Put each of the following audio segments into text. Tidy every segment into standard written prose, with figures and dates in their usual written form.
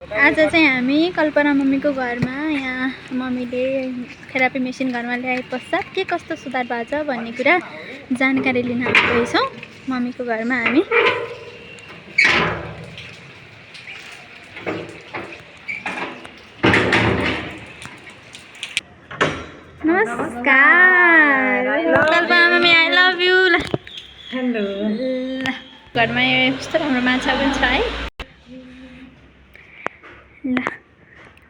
आज चाहिँ हामी कल्पना मम्मीको घरमा यहाँ मम्मीले थेरापी मेसिन घरमा ल्याए पश्चात के कस्तो सुधार भएको छ भन्ने कुरा जानकारी लिन आइरहेछौँ मम्मीको घरमा हामी। नमस्कार Kalpana mummy, I love you. Hello. घरमा कस्तो राम्रो माछा पनि छ है। ल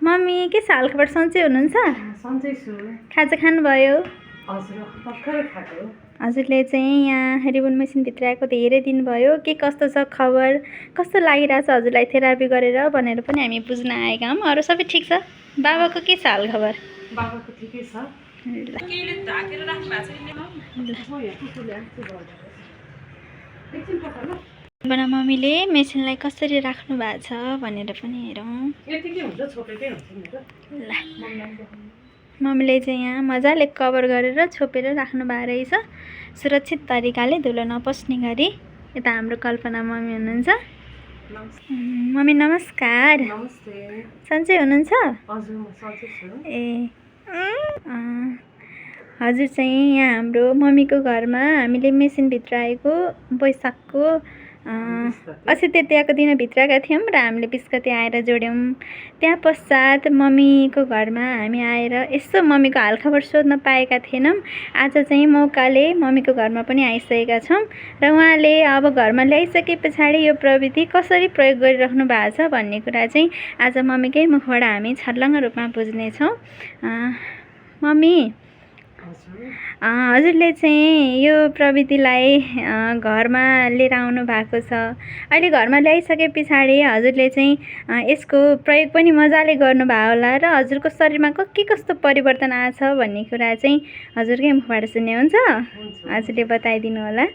मम्मी के छ हालखबर, सन्चै हुनुहुन्छ? सन्चै छु। खाजा खानुभयो? हजुर भर्खरै खाएको। हजुरले चाहिँ यहाँ रिबन मेसिनभित्र आएको धेरै दिन भयो, के कस्तो छ खबर, कस्तो लागिरहेछ हजुरलाई थेरापी गरेर भनेर पनि हामी बुझ्न आएका हौँ। अरू सबै ठिक छ? बाबाको के छ हाल खबर? बाबाको ठिकै छ। बना मम्मीले मेसिनलाई कसरी राख्नु भएको छ भनेर पनि हेरौँ। यतिकै हुन्छ, छोपेकै हुन्छ नि त। ल मम्मीले चाहिँ यहाँ मजाले कभर गरेर छोपेर राख्नु भएको रहेछ, सुरक्षित तरिकाले धुलो नपस्ने गरी। यता हाम्रो कल्पना मम्मी हुनुहुन्छ। मम्मी नमस्कार। नमस्ते। सन्चै हुनुहुन्छ? हजुर म सन्चै छु। ए हजुर चाहिँ यहाँ हाम्रो मम्मीको घरमा हामीले मेसिनभित्र आएको वैशाखको 80 तृतीयाको दिन भित्रका थियौँ र हामीले 20 गते आएर जोड्यौँ। त्यहाँ पश्चात मम्मीको घरमा हामी आएर यसो मम्मीको हालखबर सोध्न पाएका थिएनौँ। आज चाहिँ मौकाले मम्मीको घरमा पनि आइसकेका छौँ र उहाँले अब घरमा ल्याइसके पछाडि यो प्रविधि कसरी प्रयोग गरिराख्नु भएको छ भन्ने कुरा चाहिँ आज मम्मीकै मुखबाट हामी छर्लङ्ग रूपमा बुझ्नेछौँ। मम्मी हजुरले चाहिँ यो प्रविधिलाई घरमा लिएर आउनु भएको छ। अहिले घरमा ल्याइसके पछाडि हजुरले चाहिँ यसको प्रयोग पनि मजाले गर्नुभयो होला र हजुरको शरीरमा के कस्तो परिवर्तन आएछ भन्ने कुरा चाहिँ हजुरकै मुखबाट सुन्ने हुन्छ। हजुरले बताइदिनु होला।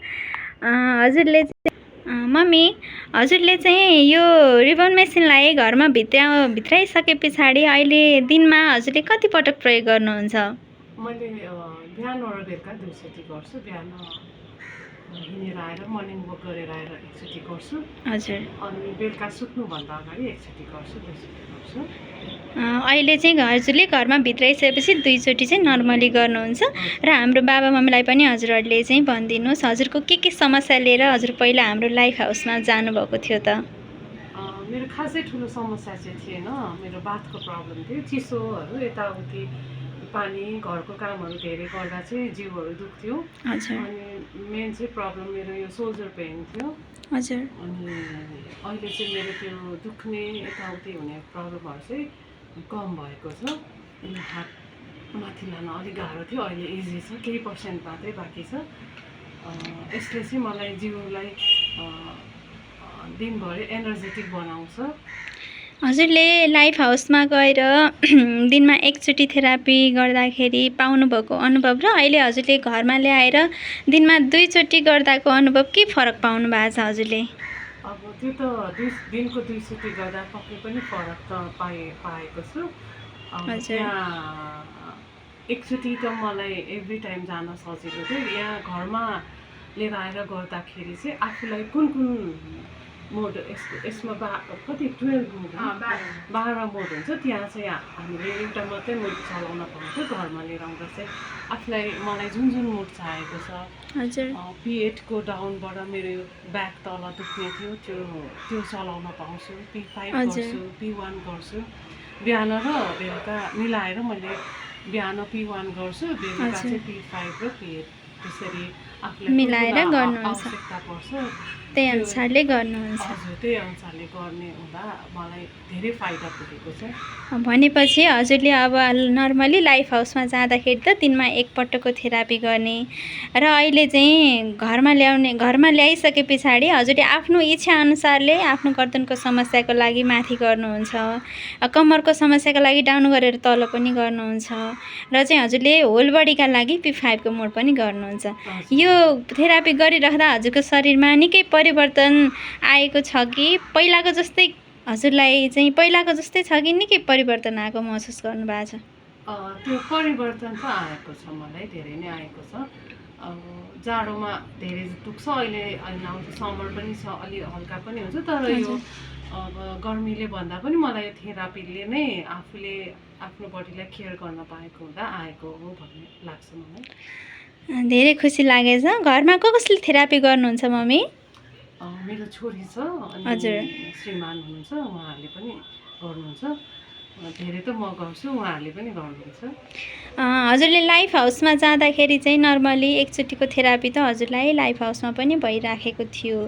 हजुरले मम्मी हजुरले चाहिँ यो रिबन मेसिनलाई घरमा भित्राइसके पछाडि अहिले दिनमा हजुरले कति पटक प्रयोग गर्नुहुन्छ? मैले बिहान र बेलुका दुईचोटि गर्छु। बिहान हिँडेर आएर मर्निङ वक गरेर आएर एकचोटि गर्छु। हजुर। अनि बेलुका सुत्नुभन्दा अगाडि एकचोटि गर्छु, दुईचोटि गर्छु। अहिले चाहिँ हजुरले घरमा भित्राइसकेपछि दुईचोटि चाहिँ नर्मली गर्नुहुन्छ र हाम्रो बाबा मम्मीलाई पनि हजुरहरूले चाहिँ भनिदिनुहोस् हजुरको के समस्या लिएर हजुर पहिला हाम्रो लाइफ हाउसमा जानुभएको थियो त? मेरो खासै ठुलो समस्या चाहिँ थिएन। मेरो बाथको प्रब्लम थियो, चिसोहरू यताउति पानी घरको कामहरू धेरै गर्दा चाहिँ जिउहरू दुख्थ्यो। अनि मेन चाहिँ प्रब्लम मेरो यो सोल्जर पेन थियो। हजुर। अनि अहिले चाहिँ मेरो त्यो दुख्ने यताउति हुने प्रब्लमहरू चाहिँ कम भएको छ। अनि हात माथि लान अलिक गाह्रो थियो, अहिले इजी छ, केही पर्सेन्ट मात्रै बाँकी छ। यसले चाहिँ मलाई जिउलाई दिनभरि एनर्जेटिक बनाउँछ। हजुरले लाइफ हाउसमा गएर दिनमा एकचोटि थेरापी गर्दाखेरि पाउनुभएको अनुभव र अहिले हजुरले घरमा ल्याएर दिनमा दुईचोटि गर्दाको अनुभव के फरक पाउनु भएको छ हजुरले? अब त्यो त दिनको दुईचोटि गर्दा पक्कै पनि फरक त पाएको छु। यहाँ एकचोटि त मलाई एभ्री टाइम जान सजिलो थियो। यहाँ घरमा लिएर आएर गर्दाखेरि चाहिँ आफूलाई कुन मोड यसमा कति 12 मोड 12 मोड हुन्छ। त्यहाँ चाहिँ हामीले एउटा मात्रै मोड चलाउन पाउँथ्यो। घरमा लिएर आउँदा चाहिँ मलाई जुन मोड चाहिएको छ। हजुर। P8 को डाउनबाट मेरो यो ब्याक तल दुख्ने थियो, त्यो चलाउन पाउँछु। P5 गर्छु, P1 गर्छु। बिहान र बेलुका मिलाएर मैले बिहान P1 गर्छु, बेलुका चाहिँ P5 र P8 त्यसरी आफूलाई मिलाएर गर्नुहुन्छ। आवश्यकता पर्छ त्यही अनुसारले गर्नुहुन्छ। हजुर, त्यही अनुसारले गर्ने हुँदा मलाई धेरै फाइदा पुगेको छ। भनेपछि हजुरले अब नर्मली लाइफ हाउसमा जाँदाखेरि त दिनमा एकपटकको थेरापी गर्ने र अहिले चाहिँ घरमा ल्याइसके पछाडि हजुरले आफ्नो इच्छा अनुसारले आफ्नो गर्दनको समस्याको लागि माथि गर्नुहुन्छ, कम्मरको समस्याको लागि डाउन गरेर तल पनि गर्नुहुन्छ र चाहिँ हजुरले होल बडीका लागि P5 को मोड पनि गर्नुहुन्छ। यो थेरापी गरिराख्दा हजुरको शरीरमा निकै परिवर्तन आएको छ कि पहिलाको जस्तै हजुरलाई चाहिँ पहिलाको जस्तै छ कि निकै परिवर्तन आएको महसुस गर्नु भएको छ? त्यो परिवर्तन त आएको छ, मलाई धेरै नै आएको छ। जाडोमा धेरै दुख्छ, अहिले आउँछ समर पनि छ, अलि हल्का पनि हुन्छ, तर यो अब गर्मीले भन्दा पनि मलाई यो थेरापीले नै आफूले आफ्नो बडीलाई केयर गर्न पाएको हुँदा आएको हो भन्ने लाग्छ मलाई। धेरै खुसी लागेछ। घरमा कसले थेरापी गर्नुहुन्छ मम्मी? मेरो छोरी छ अनि हजुर। श्रीमान हुनुहुन्छ, उहाँहरूले पनि गर्नुहुन्छ। धेरै त म गर्छु, उहाँहरूले पनि गर्नुहुन्छ। हजुरले लाइफ हाउसमा जाँदाखेरि चाहिँ नर्मली एकचोटिको थेरापी त हजुरलाई लाइफ हाउसमा पनि भइराखेको थियो।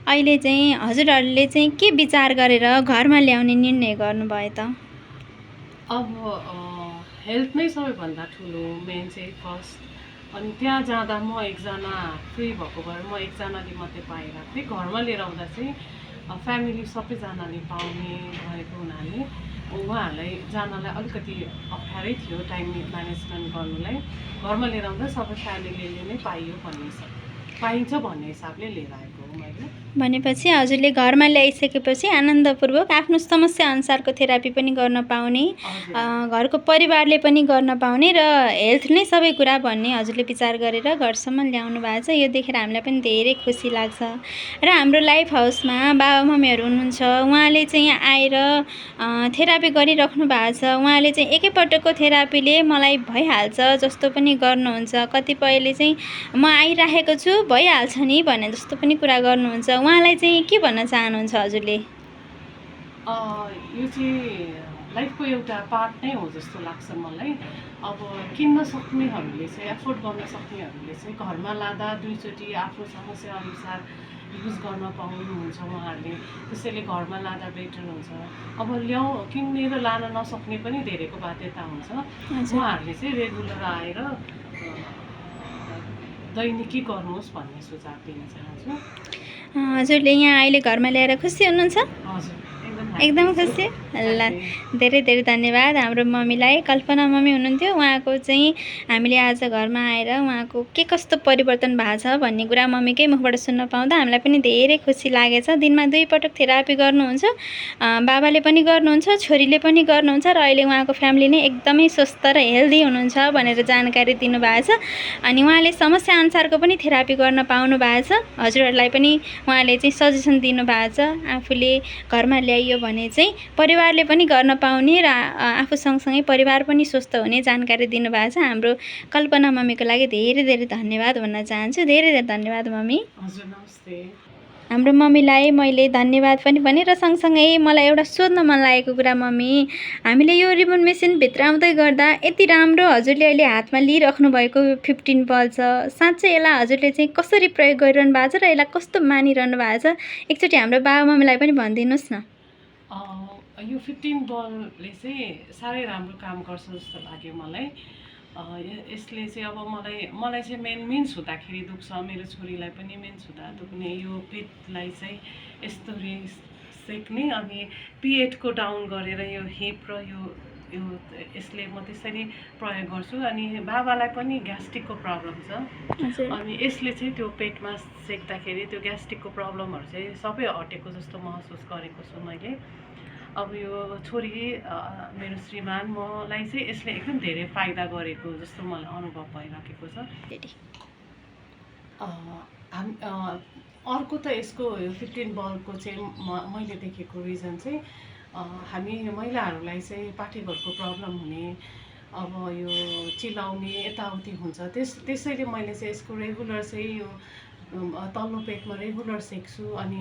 अहिले चाहिँ हजुरहरूले चाहिँ के विचार गरेर घरमा ल्याउने निर्णय गर्नुभयो त? अब हेल्थ नै सबैभन्दा ठुलो मेन चाहिँ फर्स्ट। अनि त्यहाँ जाँदा म एकजना फ्री भएको भएर म एकजनाले मात्रै पाइरहेको थिएँ। घरमा लिएर आउँदा चाहिँ फ्यामिली सबैजनाले पाउने भएको हुनाले उहाँहरूलाई जानलाई अलिकति अप्ठ्यारै थियो टाइम म्यानेजमेन्ट गर्नुलाई। घरमा लिएर आउँदा सबै फ्यामिलीले नै पाइन्छ भन्ने हिसाबले लिएर आएको हो मैले। भनेपछि हजुरले घरमा ल्याइसकेपछि आनन्दपूर्वक आफ्नो समस्या अनुसारको थेरापी पनि गर्न पाउने, घरको परिवारले पनि गर्न पाउने र हेल्थ नै सबै कुरा भन्ने हजुरले विचार गरेर घरसम्म ल्याउनु भएको छ। यो देखेर हामीलाई पनि धेरै खुसी लाग्छ। र हाम्रो लाइफ हाउसमा बाबा मम्मीहरू हुनुहुन्छ, उहाँले चाहिँ यहाँ आएर थेरापी गरिराख्नु भएको छ। उहाँले चाहिँ एकैपटकको थेरापीले मलाई भइहाल्छ जस्तो पनि गर्नुहुन्छ। कतिपयले चाहिँ म आइराखेको छु भइहाल्छ नि भने जस्तो पनि कुरा गर्नुहुन्छ। उहाँलाई चाहिँ के भन्न चाहनुहुन्छ हजुरले? यो चाहिँ लाइफको एउटा पार्ट नै हो जस्तो लाग्छ मलाई। अब किन्न सक्नेहरूले चाहिँ एफोर्ड गर्न सक्नेहरूले चाहिँ घरमा लाँदा दुईचोटि आफ्नो समस्या अनुसार युज गर्न पाउनुहुन्छ उहाँहरूले। त्यसैले घरमा लाँदा बेटर हुन्छ। अब किनेर लान नसक्ने पनि धेरैको बाध्यता हुन्छ। उहाँहरूले चाहिँ रेगुलर आएर दैनिकी गर्नुहोस् भन्ने सुझाव दिन चाहन्छु। हजुरले यहाँ अहिले घरमा ल्याएर खुसी हुनुहुन्छ? हजुर, एकदम खुसी। ल, धेरै धेरै धन्यवाद हाम्रो मम्मीलाई। कल्पना मम्मी हुनुहुन्थ्यो, उहाँको चाहिँ हामीले आज घरमा आएर उहाँको के कस्तो परिवर्तन भएको छ भन्ने कुरा मम्मीकै मुखबाट सुन्न पाउँदा हामीलाई पनि धेरै खुसी लागेछ। दिनमा 2 पटक थेरापी गर्नुहुन्छ, बाबाले पनि गर्नुहुन्छ, छोरीले पनि गर्नुहुन्छ र अहिले उहाँको फ्यामिली नै एकदमै स्वस्थ र हेल्दी हुनुहुन्छ भनेर जानकारी दिनुभएको छ। अनि उहाँले समस्या अनुसारको पनि थेरापी गर्न पाउनु भएको छ। हजुरहरूलाई पनि उहाँले चाहिँ सजेसन दिनुभएको छ, आफूले घरमा ल्याइयो भने चाहिँ परिवारले पनि गर्न पाउने र आफू सँगसँगै परिवार पनि स्वस्थ हुने जानकारी दिनुभएको छ। हाम्रो कल्पना मम्मीको लागि धेरै धेरै धन्यवाद भन्न चाहन्छु। धेरै धेरै धन्यवाद मम्मी। हजुर, नमस्ते। हाम्रो मम्मीलाई मैले धन्यवाद पनि भने र सँगसँगै मलाई एउटा सोध्न मन लागेको कुरा मम्मी, हामीले यो रिबन मेसिन भित्राउँदै गर्दा यति राम्रो हजुरले अहिले हातमा लिइराख्नु भएको 15 बल छ, साँच्चै यसलाई हजुरले चाहिँ कसरी प्रयोग गरिरहनु भएको छ र यसलाई कस्तो मानिरहनु भएको छ, एकचोटि हाम्रो बाबा मम्मीलाई पनि भनिदिनुहोस् न। यो 15 बलले चाहिँ साह्रै राम्रो काम गर्छ जस्तो लाग्यो मलाई। यसले चाहिँ अब मलाई चाहिँ मेन्स हुँदाखेरि दुख्छ, मेरो छोरीलाई पनि मेन्स हुँदा दुख्ने, यो पेटलाई चाहिँ यस्तो सेक्ने, अनि पिएटको डाउन गरेर यो हिप र यो यसले म त्यसरी प्रयोग गर्छु। अनि बाबालाई पनि ग्यास्ट्रिकको प्रब्लम छ, अनि यसले चाहिँ त्यो पेटमा सेक्दाखेरि त्यो ग्यास्ट्रिकको प्रब्लमहरू चाहिँ सबै हटेको जस्तो महसुस गरेको छु मैले। अब यो छोरी मेरो श्रीमान मलाई चाहिँ यसले एकदम धेरै फाइदा गरेको जस्तो मलाई अनुभव भइराखेको छ। अर्को त यसको यो 15 बलको चाहिँ मैले देखेको रिजन चाहिँ हामी महिलाहरूलाई चाहिँ पाठेघरको प्रब्लम हुने, अब यो चिलाउने यताउति हुन्छ, त्यसैले मैले चाहिँ यसको रेगुलर चाहिँ यो तल्लो पेटमा रेगुलर सेक्छु। अनि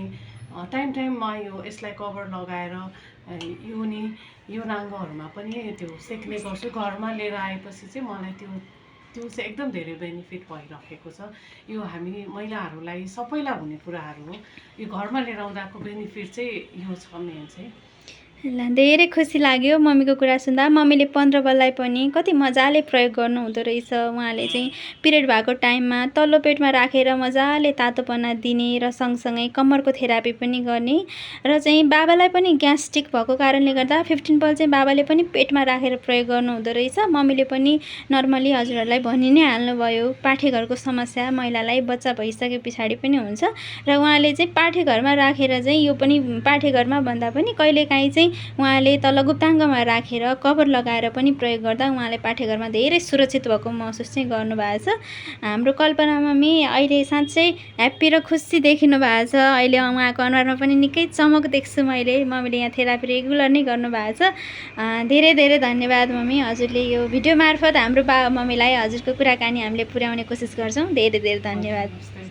टाइममा यसलाई कभर लगाएर यो नाङ्गोहरूमा पनि त्यो सेक्ने गर्छु। घरमा लिएर आएपछि चाहिँ मलाई त्यो चाहिँ एकदम धेरै बेनिफिट भइराखेको छ। यो हामी महिलाहरूलाई सबैलाई हुने कुराहरू हो। यो घरमा लिएर आउँदाको बेनिफिट चाहिँ यो छ मेन चाहिँ। ल, धेरै खुसी लाग्यो मम्मीको कुरा सुन्दा। मम्मीले 15 बललाई पनि कति मजाले प्रयोग गर्नुहुँदो रहेछ। उहाँले चाहिँ पिरियड भएको टाइममा तल्लो पेटमा राखेर मजाले तातोपना दिने र सँगसँगै कम्मरको थेरापी पनि गर्ने, र चाहिँ बाबालाई पनि ग्यास्ट्रिक भएको कारणले गर्दा 15 बल चाहिँ बाबाले पनि पेटमा राखेर प्रयोग गर्नुहुँदो रहेछ। मम्मीले पनि नर्मली हजुरहरूलाई भनि नै हाल्नुभयो, पाठेघरको समस्या महिलालाई बच्चा भइसके पछाडि पनि हुन्छ, र उहाँले चाहिँ पाठेघरमा राखेर चाहिँ यो पनि पाठेघरमा भन्दा पनि कहिलेकाहीँ चाहिँ चाहिँ उहाँले तल गुप्ताङ्गमा राखेर कभर लगाएर पनि प्रयोग गर्दा उहाँले पाठेघरमा धेरै सुरक्षित भएको महसुस चाहिँ गर्नुभएको छ। हाम्रो कल्पना मम्मी अहिले साँच्चै ह्याप्पी र खुसी देखिनु भएको छ। अहिले उहाँको अनुहारमा पनि निकै चमक देख्छु मैले। मम्मीले यहाँ थेरापी रेगुलर नै गर्नुभएको छ। धेरै धेरै धन्यवाद मम्मी। हजुरले यो भिडियो मार्फत हाम्रो बाबा मम्मीलाई हजुरको कुराकानी हामीले पुर्याउने कोसिस गर्छौँ। धेरै धेरै धन्यवाद।